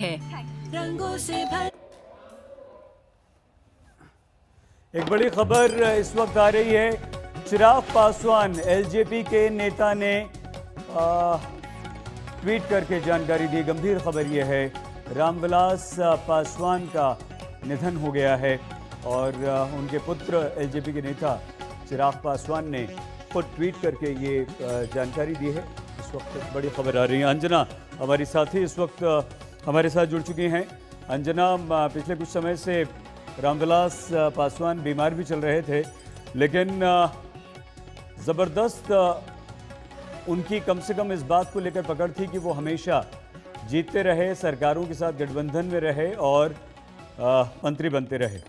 है। रंगों से भर एक बड़ी खबर इस वक्त आ रही है। चिराग पासवान एलजेपी के नेता ने ट्वीट करके जानकारी दी। गंभीर खबर यह है, रामविलास पासवान का निधन हो गया है और उनके पुत्र एलजेपी के नेता चिराग पासवान ने खुद ट्वीट करके ये जानकारी दी है। इस वक्त बड़ी खबर आ रही है। अंजना हमारी साथी इस वक्त हमारे साथ जुड़ चुकी हैं। अंजना, पिछले कुछ समय से रामविलास पासवान बीमार भी चल रहे थे, लेकिन ज़बरदस्त उनकी कम से कम इस बात को लेकर पकड़ थी कि वो हमेशा जीतते रहे, सरकारों के साथ गठबंधन में रहे और मंत्री बनते रहे।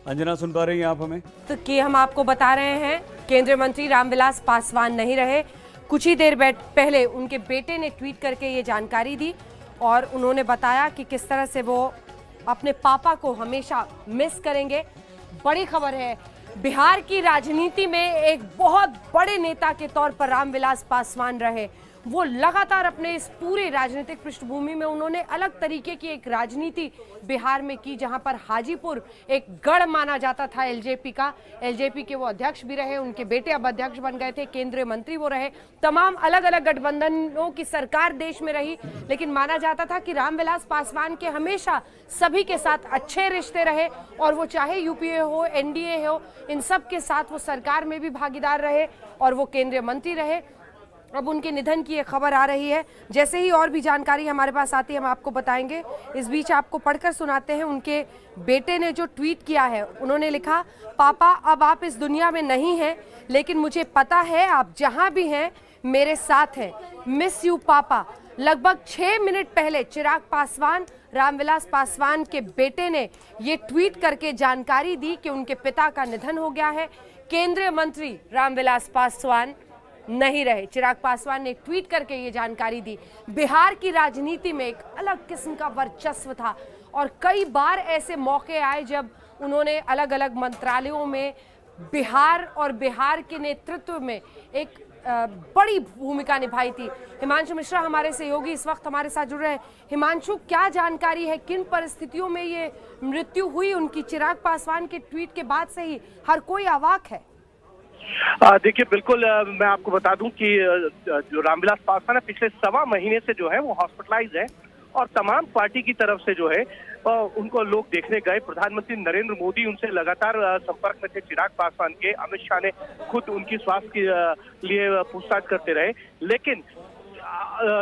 अंजना, सुन पा रही हैं आप हमें? तो कि हम आपको बता रहे हैं, केंद्रीय मंत्री रामविलास पासवान नहीं रहे। कुछ ही देर पहले उनके बेटे ने ट्वीट करके ये जानकारी दी और उन्होंने बताया कि किस तरह से वो अपने पापा को हमेशा मिस करेंगे। बड़ी खबर है, बिहार की राजनीति में एक बहुत बड़े नेता के तौर पर रामविलास पासवान रहे। वो लगातार अपने इस पूरे राजनीतिक पृष्ठभूमि में उन्होंने अलग तरीके की एक राजनीति बिहार में की, जहां पर हाजीपुर एक गढ़ माना जाता था एलजेपी का। एलजेपी के वो अध्यक्ष भी रहे, उनके बेटे अब अध्यक्ष बन गए थे, केंद्रीय मंत्री वो रहे, तमाम अलग अलग गठबंधनों की सरकार देश में रही, लेकिन माना जाता था कि रामविलास पासवान के हमेशा सभी के साथ अच्छे रिश्ते रहे और वो चाहे यूपीए हो, एनडीए हो, इन सब के साथ वो सरकार में भी भागीदार रहे और वो केंद्रीय मंत्री रहे। अब उनके निधन की एक खबर आ रही है। जैसे ही और भी जानकारी हमारे पास आती है हम आपको बताएंगे। इस बीच आपको पढ़कर सुनाते हैं उनके बेटे ने जो ट्वीट किया है। उन्होंने लिखा, पापा अब आप इस दुनिया में नहीं हैं, लेकिन मुझे पता है आप जहां भी हैं मेरे साथ हैं। मिस यू पापा। लगभग 6 मिनट पहले चिराग पासवान, रामविलास पासवान के बेटे ने ये ट्वीट करके जानकारी दी कि उनके पिता का निधन हो गया है। केंद्रीय मंत्री रामविलास पासवान नहीं रहे। चिराग पासवान ने ट्वीट करके ये जानकारी दी। बिहार की राजनीति में एक अलग किस्म का वर्चस्व था और कई बार ऐसे मौके आए जब उन्होंने अलग अलग मंत्रालयों में बिहार और बिहार के नेतृत्व में एक बड़ी भूमिका निभाई थी। हिमांशु मिश्रा हमारे सहयोगी इस वक्त हमारे साथ जुड़ रहे हैं। हिमांशु, क्या जानकारी है, किन परिस्थितियों में ये मृत्यु हुई उनकी? चिराग पासवान के ट्वीट के बाद से ही हर कोई अवाक है। देखिए, बिल्कुल मैं आपको बता दूं कि जो रामविलास पासवान है पिछले 1.25 महीने से जो है वो हॉस्पिटलाइज है और तमाम पार्टी की तरफ से जो है उनको लोग देखने गए। प्रधानमंत्री नरेंद्र मोदी उनसे लगातार संपर्क में थे। चिराग पासवान के अमित शाह ने खुद उनकी स्वास्थ्य के लिए पूछताछ करते रहे, लेकिन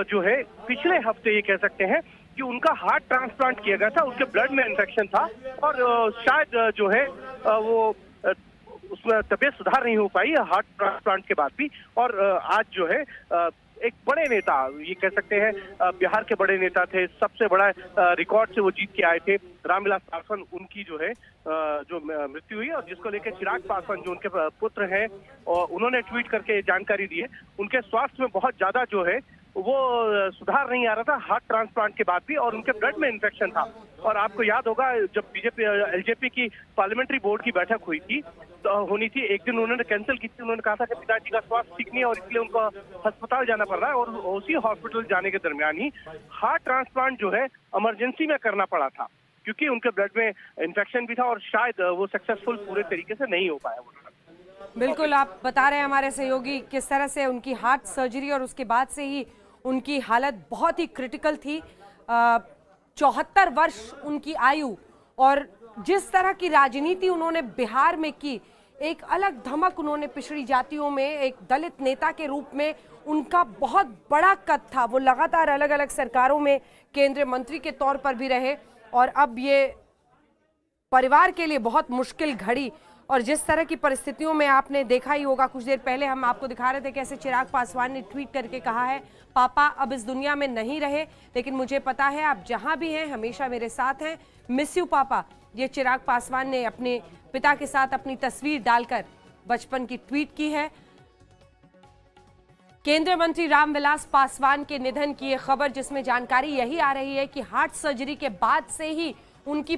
जो है पिछले हफ्ते ये कह सकते हैं कि उनका हार्ट ट्रांसप्लांट किया गया था। उनके ब्लड में इन्फेक्शन था और शायद जो है वो उसमें तबीयत सुधार नहीं हो पाई हार्ट ट्रांसप्लांट के बाद भी। और आज जो है एक बड़े नेता, ये कह सकते हैं बिहार के बड़े नेता थे, सबसे बड़ा रिकॉर्ड से वो जीत के आए थे रामविलास पासवान, उनकी जो है जो मृत्यु हुई और जिसको लेकर चिराग पासवान जो उनके पुत्र हैं और उन्होंने ट्वीट करके जानकारी दी है। उनके स्वास्थ्य में बहुत ज्यादा जो है वो सुधार नहीं आ रहा था हार्ट ट्रांसप्लांट के बाद भी, और उनके ब्लड में इन्फेक्शन था। और आपको याद होगा जब बीजेपी एलजेपी की पार्लियामेंट्री बोर्ड की बैठक हुई थी होनी थी, एक दिन उन्होंने कैंसिल की थी। उन्होंने कहा था कि पिताजी का स्वास्थ्य ठीक नहीं है और इसलिए उनको अस्पताल जाना पड़ रहा है, और उसी हॉस्पिटल जाने के दरमियान ही हार्ट ट्रांसप्लांट जो है इमरजेंसी में करना पड़ा था, क्योंकि उनके ब्लड में इन्फेक्शन भी था और शायद वो सक्सेसफुल पूरे तरीके से नहीं हो पाया। बिल्कुल, आप बता रहे हैं हमारे सहयोगी किस तरह से उनकी हार्ट सर्जरी और उसके बाद से ही उनकी हालत बहुत ही क्रिटिकल थी। 74 वर्ष उनकी आयु, और जिस तरह की राजनीति उन्होंने बिहार में की, एक अलग धमक उन्होंने पिछड़ी जातियों में, एक दलित नेता के रूप में उनका बहुत बड़ा कद था। वो लगातार अलग अलग सरकारों में केंद्रीय मंत्री के तौर पर भी रहे और अब ये परिवार के लिए बहुत मुश्किल घड़ी। और जिस तरह की परिस्थितियों में आपने देखा ही होगा, कुछ देर पहले हम आपको दिखा रहे थे कैसे चिराग पासवान ने ट्वीट करके कहा है, पापा अब इस दुनिया में नहीं रहे, लेकिन मुझे पता है आप जहां भी हैं हमेशा मेरे साथ हैं। मिस यू पापा। ये चिराग पासवान ने अपने पिता के साथ अपनी तस्वीर डालकर बचपन की ट्वीट की है। केंद्रीय मंत्री रामविलास पासवान के निधन की यह खबर, जिसमें जानकारी यही आ रही है कि हार्ट सर्जरी के बाद से ही उनकी